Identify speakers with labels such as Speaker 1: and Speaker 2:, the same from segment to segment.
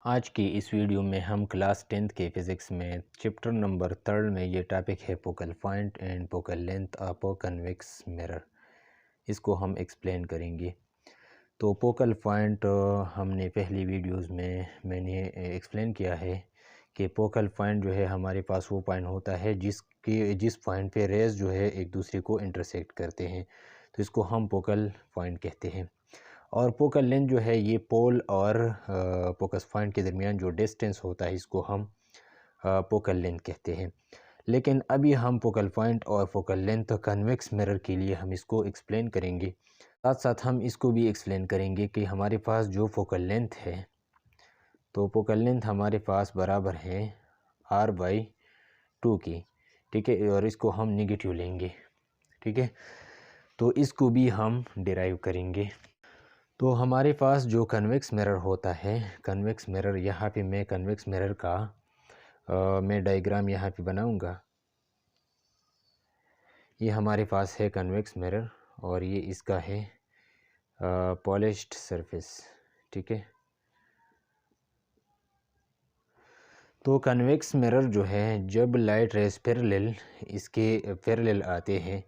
Speaker 1: आज की इस वीडियो में हम क्लास 10th के फिज़िक्स में चैप्टर नंबर 3 में ये टॉपिक है focal point and focal length of a convex mirror. इसको हम एक्सप्लेन करेंगे। तो फोकल पॉइंट हमने पहली वीडियोस में मैंने एक्सप्लेन किया है कि फोकल पॉइंट जो है हमारे पास वो पॉइंट होता है जिस पॉइंट पे रेज़ जो है एक दूसरे को इंटरसेक्ट करते हैं, तो इसको हम फोकल पॉइंट कहते हैं। और फोकल लेंथ जो है ये पोल और फोकस पॉइंट के दरमियान जो डिस्टेंस होता है इसको हम फोकल लेंथ कहते हैं। लेकिन अभी हम फोकल पॉइंट और फोकल लेंथ कन्वेक्स मिरर के लिए हम इसको एक्सप्लेन करेंगे। साथ साथ हम इसको भी एक्सप्लेन करेंगे कि हमारे पास जो फोकल लेंथ है, तो फोकल लेंथ हमारे पास बराबर है r/2 की, ठीक है। और इसको हम नेगेटिव लेंगे, ठीक है। तो इसको भी हम डिराइव करेंगे। तो हमारे पास जो कन्वेक्स मिरर होता है, कन्वेक्स मिरर, यहाँ पे मैं कन्वेक्स मिरर का मैं डायग्राम यहाँ पे बनाऊँगा। ये हमारे पास है कन्वेक्स मिरर और ये इसका है पॉलिश्ड सरफेस, ठीक है। तो कन्वेक्स मिरर जो है, जब लाइट रेज पैरेलल इसके पैरेलल आते हैं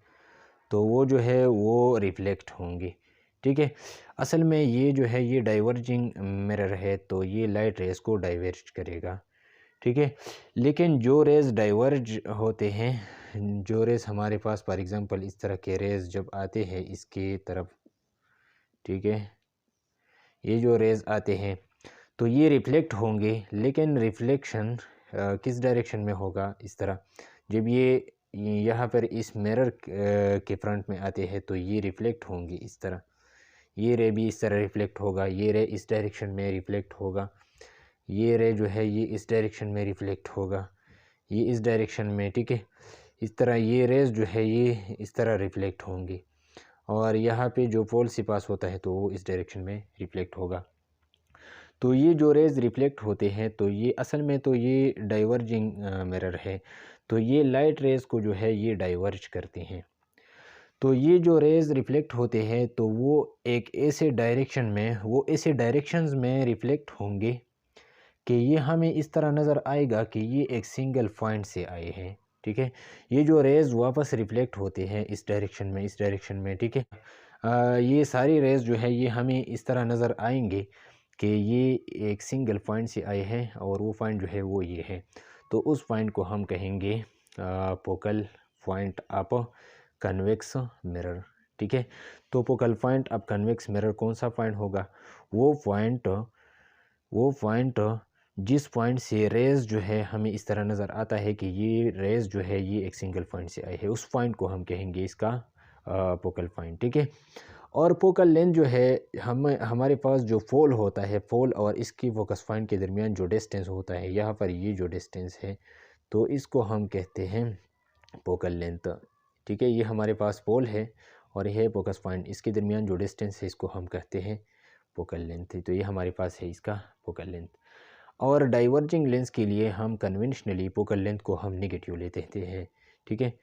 Speaker 1: तो वो जो है वो रिफ्लेक्ट होंगे, ठीक है। असल में ये जो है ये डाइवर्जिंग मिरर है, तो ये लाइट रेज को डाइवर्ज करेगा, ठीक है। लेकिन जो रेज़ डाइवर्ज होते हैं, जो रेज़ हमारे पास फॉर एग्ज़ाम्पल इस तरह के रेज़ जब आते हैं इसके तरफ, ठीक है, ये जो रेज़ आते हैं तो ये रिफ्लेक्ट होंगे। लेकिन रिफ्लेक्शन किस डायरेक्शन में होगा? इस तरह। जब ये यहाँ पर इस मिरर के फ्रंट में आते हैं तो ये रिफ्लेक्ट होंगे इस तरह। ये रे भी इस तरह रिफ्लेक्ट होगा, ये रे इस डायरेक्शन में रिफ्लेक्ट होगा, ये रे जो है ये इस डायरेक्शन में रिफ्लेक्ट होगा, ये इस डायरेक्शन में, ठीक है। इस तरह ये रेज़ जो है ये इस तरह रिफ्लेक्ट होंगी और यहाँ पे जो पोल से पास होता है तो वो इस डायरेक्शन में रिफ्लेक्ट होगा। तो ये जो रेज़ रिफ्लेक्ट होते हैं तो ये असल में तो ये डाइवर्जिंग मिरर है, तो ये लाइट रेज़ को जो है ये डाइवर्ज करते हैं। तो ये जो रेज़ रिफ्लेक्ट होते हैं तो वो एक ऐसे डायरेक्शन में, वो ऐसे डायरेक्शंस में रिफ्लेक्ट होंगे कि ये हमें इस तरह नज़र आएगा कि ये एक सिंगल पॉइंट से आए हैं, ठीक है। ये जो रेज़ वापस रिफ्लेक्ट होते हैं इस डायरेक्शन में, इस डायरेक्शन में, ठीक है। ये सारी रेज़ जो है ये हमें इस तरह नज़र आएंगे कि ये एक सिंगल पॉइंट से आए हैं और वो पॉइंट जो है वो ये है। तो उस पॉइंट को हम कहेंगे focal point of convex mirror, ठीक है। तो focal point of convex mirror कौन सा पॉइंट होगा? वो पॉइंट जिस पॉइंट से रेज़ जो है हमें इस तरह नज़र आता है कि ये रेज़ जो है ये एक सिंगल पॉइंट से आई है, उस पॉइंट को हम कहेंगे इसका फोकल पॉइंट, ठीक है। और फोकल लेंथ जो है, हमारे पास जो फोल होता है, फोल और इसकी फोकस पॉइंट के दरमियान जो डिस्टेंस होता है, यहाँ पर ये जो डिस्टेंस है तो इसको हम कहते हैं फोकल लेंथ, ठीक है। ये हमारे पास पोल है और यह है फोकस पॉइंट, इसके दरमियान जो डिस्टेंस है इसको हम कहते हैं फोकल लेंथ। तो ये हमारे पास है इसका फोकल लेंथ। और डाइवर्जिंग लेंस के लिए हम कन्वेंशनली फोकल लेंथ को हम नेगेटिव लेते हैं, ठीक है।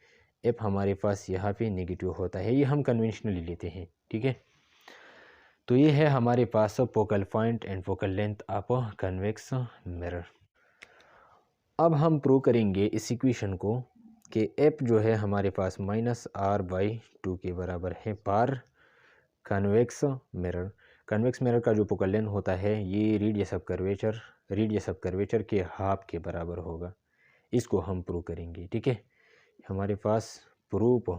Speaker 1: एफ हमारे पास यहाँ पे नेगेटिव होता है, ये हम कन्वेंशनली लेते हैं, ठीक है। तो ये है हमारे पास focal point and focal length of convex mirror. अब हम प्रूव करेंगे इस इक्वेशन को कि एफ जो है हमारे पास -r/2 के बराबर है पर कन्वेक्स मिरर। कन्वेक्स मिरर का जो फोकल लेंथ होता है ये रेडियस ऑफ कर्वेचर के हाफ के बराबर होगा। इसको हम प्रूव करेंगे, ठीक है। हमारे पास प्रूफ,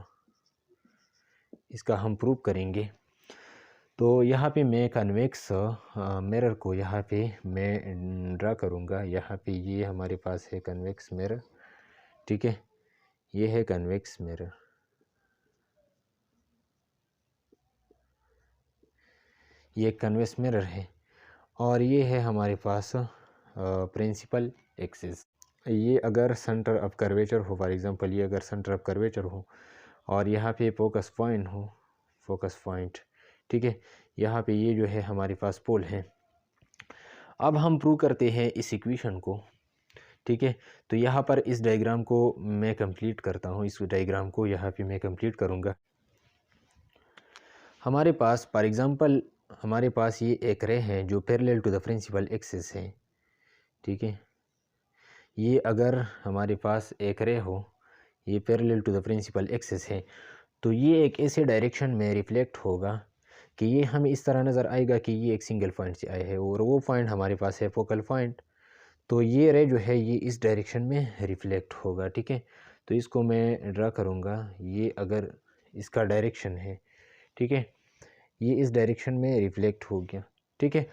Speaker 1: इसका हम प्रूव करेंगे। तो यहाँ पे मैं कन्वेक्स मिरर को यहाँ पे मैं ड्रा करूँगा। यहाँ पे ये हमारे पास है कन्वेक्स मिरर, ठीक है। ये है कन्वेक्स मिरर, ये कन्वेक्स मिरर है और ये है हमारे पास प्रिंसिपल एक्सिस। ये अगर सेंटर ऑफ कर्वेचर हो, फॉर एग्जांपल ये अगर सेंटर ऑफ कर्वेचर हो और यहाँ पे फोकस पॉइंट हो, फोकस पॉइंट, ठीक है। यहाँ पे ये जो है हमारे पास पोल है। अब हम प्रूव करते हैं इस इक्वेशन को, ठीक है। तो यहाँ पर इस डायग्राम को मैं कंप्लीट करता हूँ, इस डायग्राम को यहाँ पे मैं कंप्लीट करूँगा। हमारे पास फॉर एग्जांपल हमारे पास ये एक रे है जो parallel to the principal axis है, ठीक है। ये अगर हमारे पास एक रे हो, ये parallel to the principal axis है, तो ये एक ऐसे डायरेक्शन में रिफ्लेक्ट होगा कि ये हमें इस तरह नज़र आएगा कि ये एक सिंगल पॉइंट से आया है और वो पॉइंट हमारे पास है फोकल पॉइंट। तो ये रे जो है ये इस डायरेक्शन में रिफ्लेक्ट होगा। ठीक है, तो इसको मैं ड्रा करूँगा। ये अगर इसका डायरेक्शन है, ठीक है, ये इस डायरेक्शन में रिफ्लेक्ट हो गया। ठीक है,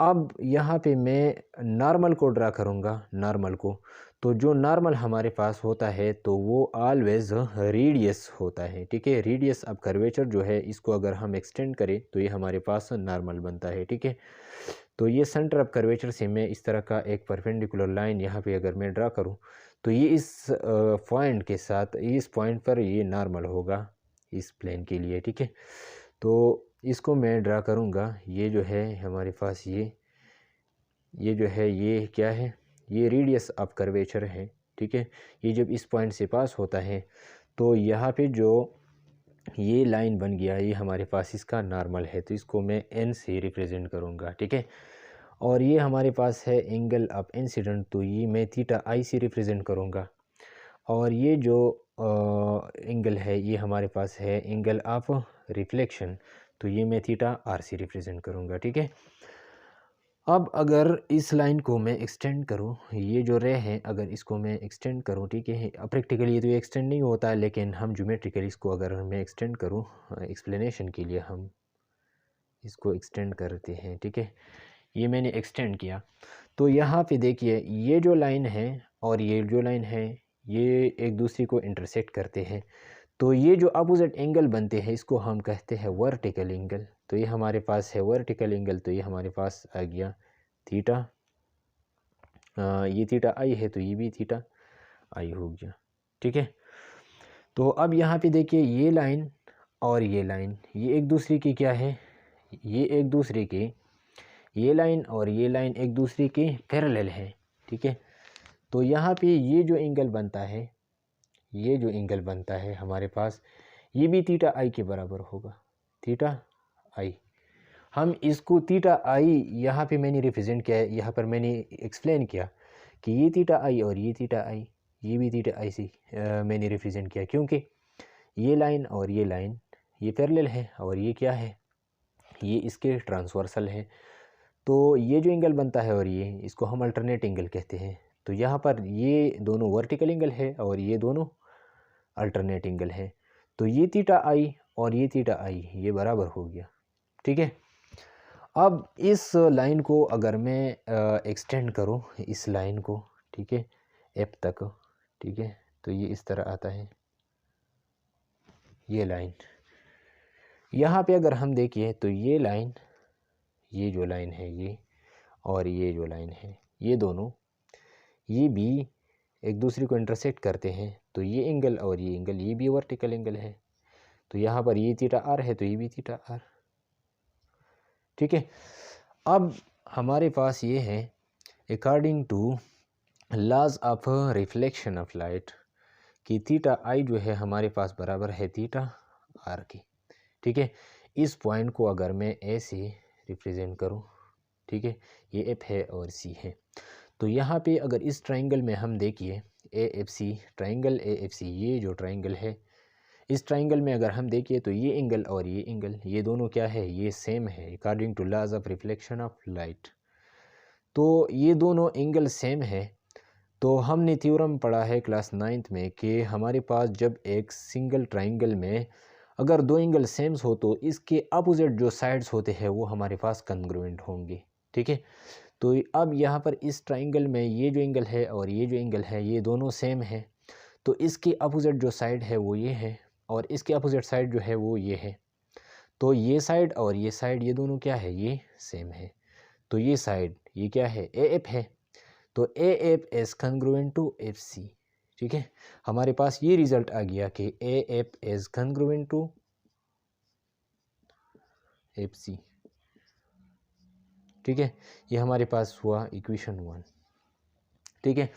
Speaker 1: अब यहाँ पे मैं नॉर्मल को ड्रा करूँगा, नॉर्मल को। तो जो नॉर्मल हमारे पास होता है तो वो ऑलवेज रेडियस होता है। ठीक है, रेडियस अब कर्वेचर जो है इसको अगर हम एक्सटेंड करें तो ये हमारे पास नॉर्मल बनता है। ठीक है, तो ये सेंटर ऑफ कर्वेचर से मैं इस तरह का एक परपेंडिकुलर लाइन यहाँ पे अगर मैं ड्रा करूँ तो ये इस पॉइंट के साथ, इस पॉइंट पर ये नॉर्मल होगा इस प्लेन के लिए। ठीक है, तो इसको मैं ड्रा करूँगा। ये जो है हमारे पास ये जो है ये क्या है, ये रेडियस ऑफ कर्वेचर है। ठीक है, ये जब इस पॉइंट से पास होता है तो यहाँ पे जो ये लाइन बन गया ये हमारे पास इसका नॉर्मल है, तो इसको मैं एन से रिप्रेजेंट करूँगा। ठीक है, और ये हमारे पास है एंगल ऑफ इंसिडेंट, तो ये मैं थीटा आई से रिप्रेजेंट करूँगा। और ये जो एंगल है ये हमारे पास है एंगल ऑफ रिफ्लेक्शन, तो ये मैं थीटा आर से रिप्रेजेंट करूँगा। ठीक है, अब अगर इस लाइन को मैं एक्सटेंड करूँ, ये जो रे है अगर इसको मैं एक्सटेंड करूँ, ठीक है, प्रैक्टिकली तो ये एक्सटेंड नहीं होता है, लेकिन हम ज्योमेट्रिकली इसको अगर मैं एक्सटेंड करूँ एक्सप्लेनेशन के लिए हम इसको एक्सटेंड करते हैं। ठीक है, ये मैंने एक्सटेंड किया तो यहाँ पे देखिए ये जो लाइन है और ये जो लाइन है ये एक दूसरे को इंटरसेक्ट करते हैं, तो ये जो अपोजिट एंगल बनते हैं इसको हम कहते हैं वर्टिकल एंगल। तो ये हमारे पास है वर्टिकल एंगल, तो ये हमारे पास आ गया थीटा, ये थीटा आई है तो ये भी थीटा आई हो गया। ठीक है, तो अब यहाँ पे देखिए ये लाइन और ये लाइन ये एक दूसरे की क्या है, ये एक दूसरे के, ये लाइन और ये लाइन एक दूसरे के पैरेलल है। ठीक है, तो यहाँ पे ये जो एंगल बनता है, ये जो एंगल बनता है हमारे पास ये भी थीटा आई के बराबर होगा, थीटा आई। हम इसको थीटा आई यहाँ पे मैंने रिप्रेजेंट किया है, यहाँ पर मैंने एक्सप्लेन किया कि ये थीटा आई और ये थीटा आई, ये भी थीटा आई से मैंने रिप्रेजेंट किया, क्योंकि ये लाइन और ये लाइन ये पैरेलल है और ये क्या है, ये इसके ट्रांसवर्सल है। तो ये जो एंगल बनता है और ये इसको हम अल्टरनेट एंगल कहते हैं। तो यहाँ पर ये दोनों वर्टिकल एंगल है और ये दोनों अल्टरनेट एंगल है, तो ये थीटा आई और ये थीटा आई ये बराबर हो गया। ठीक है, अब इस लाइन को अगर मैं एक्सटेंड करूँ इस लाइन को, ठीक है, एफ तक, ठीक है, तो ये इस तरह आता है ये लाइन। यहाँ पे अगर हम देखिए तो ये लाइन, ये जो लाइन है ये और ये जो लाइन है ये दोनों ये भी एक दूसरे को इंटरसेक्ट करते हैं, तो ये एंगल और ये एंगल ये भी वर्टिकल एंगल है। तो यहाँ पर ये थीटा आर है तो ये भी थीटा आर। ठीक है, अब हमारे पास ये है according to laws of reflection of light कि थीटा आई जो है हमारे पास बराबर है थीटा आर की। ठीक है, इस पॉइंट को अगर मैं ए से रिप्रेजेंट करूँ, ठीक है, ये एफ है और सी है, तो यहाँ पे अगर इस ट्राइंगल में हम देखिए A F C, triangle A F C, ये जो ट्राइंगल है इस ट्राइंगल में अगर हम देखिए तो ये एंगल और ये एंगल ये दोनों क्या है, ये सेम है according to laws of reflection of light. तो ये दोनों एंगल सेम है। तो हमने थ्योरम पढ़ा है क्लास 9th में कि हमारे पास जब एक सिंगल ट्राइंगल में अगर दो एंगल सेम्स हो तो इसके अपोजिट जो साइड्स होते हैं वो हमारे पास कंग्रुएंट होंगे। ठीक है, तो अब यहाँ पर इस ट्राइंगल में ये जो एंगल है और ये जो एंगल है ये दोनों सेम है, तो इसके अपोजिट जो साइड है वो ये है और इसके अपोजिट साइड जो है वो ये है। तो ये साइड और ये साइड ये दोनों क्या है, ये सेम है। तो ये साइड ये क्या है, ए एफ है, तो A F is congruent to F C. ठीक है, हमारे पास ये रिजल्ट आ गया कि A F is congruent to F C. ठीक है, ये हमारे पास हुआ इक्वेशन 1। ठीक है,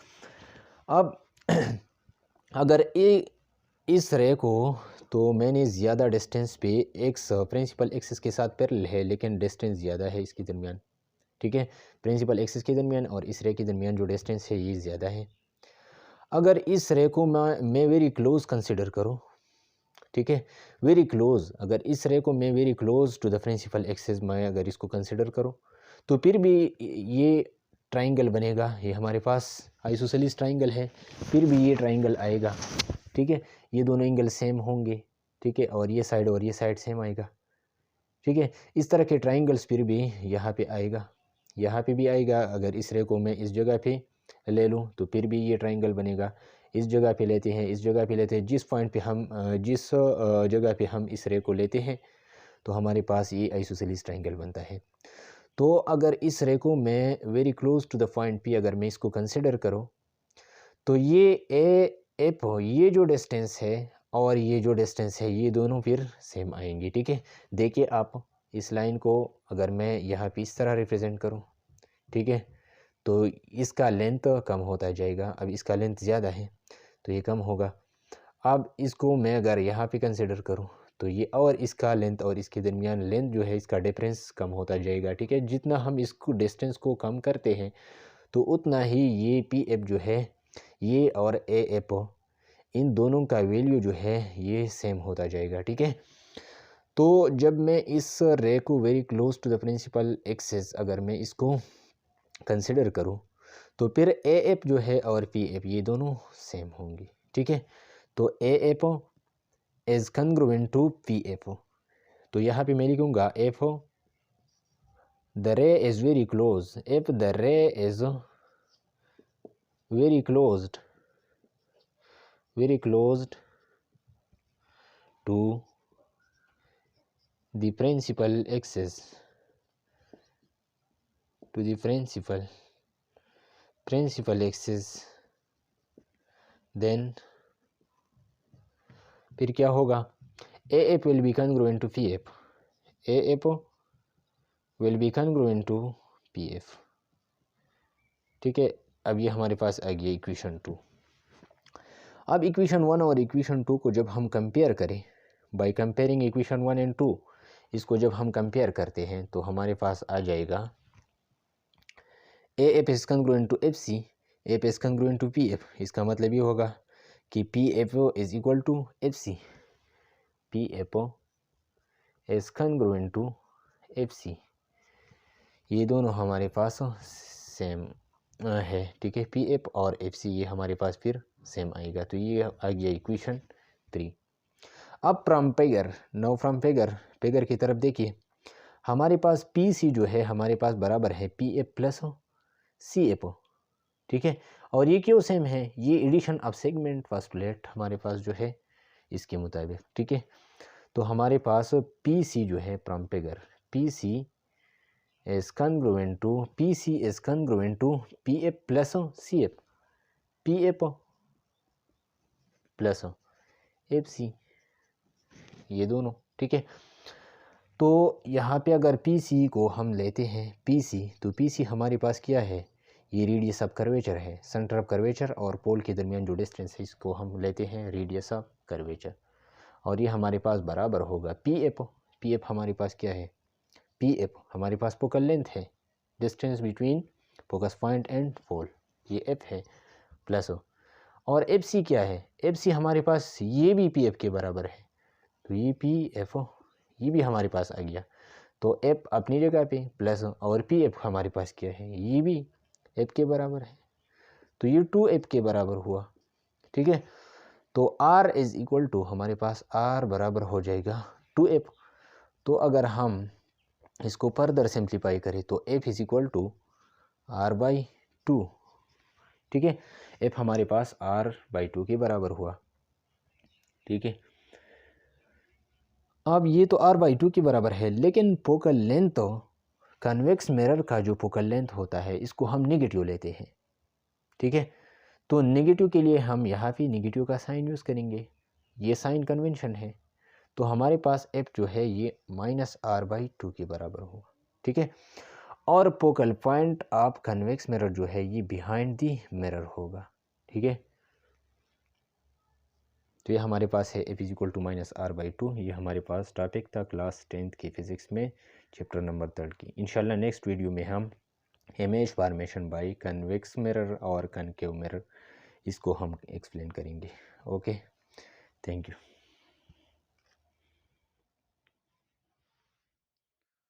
Speaker 1: अब अगर इस रे को तो मैंने ज़्यादा डिस्टेंस पे एक्स प्रिंसिपल एक्सिस के साथ पैरेलल है लेकिन डिस्टेंस ज़्यादा है इसके दरमियान। ठीक है। प्रिंसिपल एक्सिस के दरमियान और इस रे के दरमियान जो डिस्टेंस है ये ज़्यादा है। अगर इस रे को मैं वेरी क्लोज कंसिडर करूँ, ठीक है, वेरी क्लोज, अगर इस रे को मैं very close to the principal axis मैं अगर इसको कंसिडर करूँ, तो फिर भी ये ट्राइंगल बनेगा। ये हमारे पास आइसोसेलेस ट्राइंगल है, फिर भी ये ट्राइंगल आएगा, ठीक है। ये दोनों एंगल सेम होंगे, ठीक है, और ये साइड सेम आएगा, ठीक है। इस तरह के ट्राइंगल्स फिर भी यहाँ पे आएगा, यहाँ पे भी आएगा। अगर इस रे को मैं इस जगह पे ले लूँ तो फिर भी ये ट्राइंगल बनेगा। इस जगह पे लेते हैं, इस जगह पे लेते हैं, जिस पॉइंट पे हम जिस जगह पे हम इस रे को लेते हैं तो हमारे पास ये आइसोसेलेस ट्राइंगल बनता है। तो अगर इस रे को मैं very close to the point P अगर मैं इसको कंसिडर करूँ तो ये एप ये जो डिस्टेंस है और ये जो डिस्टेंस है ये दोनों फिर सेम आएंगे, ठीक है। देखिए आप इस लाइन को अगर मैं यहाँ पे इस तरह रिप्रेजेंट करूँ, ठीक है, तो इसका लेंथ कम होता जाएगा। अब इसका लेंथ ज़्यादा है तो ये कम होगा। अब इसको मैं अगर यहाँ पे कंसिडर करूँ तो ये और इसका लेंथ और इसके दरमियान लेंथ जो है इसका डिफरेंस कम होता जाएगा, ठीक है। जितना हम इसको डिस्टेंस को कम करते हैं तो उतना ही ये पी एफ जो है ये और ए एफ इन दोनों का वैल्यू जो है ये सेम होता जाएगा, ठीक है। तो जब मैं इस रे को very close to the principal axis अगर मैं इसको कंसिडर करूँ तो फिर ए एफ जो है और पी एफ ये दोनों सेम होंगे, ठीक है। तो A F is congruent to P F, तो यहाँ पे मैं लिखूँगा F the ray is very close, if the ray is very closed to the principal axis, to the principal axis, then फिर क्या होगा, AF will be congruent to PF, AF will be congruent to PF, ठीक है। अब ये हमारे पास आ गया इक्वेशन 2। अब इक्वेशन 1 और इक्वेशन 2 को जब हम कंपेयर करें, बाय कंपेयरिंग इक्वेशन 1 एंड 2, इसको जब हम कंपेयर करते हैं तो हमारे पास आ जाएगा A F is congruent to F C, F is congruent to P F. इसका मतलब ये होगा कि P F is equal to F C, P F is congruent to F C. ये दोनों हमारे पास सेम है, ठीक है। पी एफ और एफ सी ये हमारे पास फिर सेम आएगा। तो ये आ गया इक्वेशन 3। अब from figure, know from figure की तरफ देखिए, हमारे पास पी सी जो है हमारे पास बराबर है P F plus C F, ठीक है। और ये क्यों सेम है, ये एडिशन ऑफ सेगमेंट पोस्टुलेट हमारे पास जो है इसके मुताबिक, ठीक है। तो हमारे पास पी सी जो है from figure, P C is congruent to PC is congruent to PF plus CF, PF plus FC, ये दोनों, ठीक है। तो यहाँ पे अगर PC को हम लेते हैं PC, तो PC हमारे पास क्या है, ये रेडियस ऑफ कर्वेचर है, सेंटर ऑफ कर्वेचर और पोल के दरमियान जो डिस्टेंस है इसको हम लेते हैं रेडियस ऑफ कर्वेचर, और ये हमारे पास बराबर होगा PF। PF हमारे पास क्या है, पी एफ हमारे पास फोकल लेंथ है, distance between focus point and pole, ये एफ है, प्लस और एफ सी क्या है, एफ सी हमारे पास ये भी पी एफ के बराबर है, तो ये पी एफ ये भी हमारे पास आ गया। तो एफ अपनी जगह पे प्लस और पी एफ हमारे पास क्या है, ये भी एफ के बराबर है, तो ये 2 एफ के बराबर हुआ, ठीक है। तो आर इज इक्वल टू हमारे पास आर बराबर हो जाएगा 2 एफ। तो अगर हम इसको फर्दर सिंप्लीफाई करें तो f is equal to R by 2, ठीक है। f हमारे पास r बाई 2 के बराबर हुआ, ठीक है। अब ये तो r बाई 2 के बराबर है, लेकिन फोकल लेंथ तो कन्वेक्स मिरर का जो फोकल लेंथ होता है इसको हम नेगेटिव लेते हैं, ठीक है। तो नेगेटिव के लिए हम यहाँ पे नेगेटिव का साइन यूज़ करेंगे, ये साइन कन्वेंशन है। तो हमारे पास f जो है ये -r/2 के बराबर होगा, ठीक है। और focal point of convex mirror जो है ये बिहाइंड दी मिरर होगा, ठीक है। तो ये हमारे पास है f is equal to -r/2। ये हमारे पास टॉपिक था क्लास 10th की फिज़िक्स में चैप्टर नंबर 3 की। इंशाल्लाह नेक्स्ट वीडियो में हम image formation by convex mirror और कनकेव मिरर, इसको हम एक्सप्लेन करेंगे। Okay, thank you.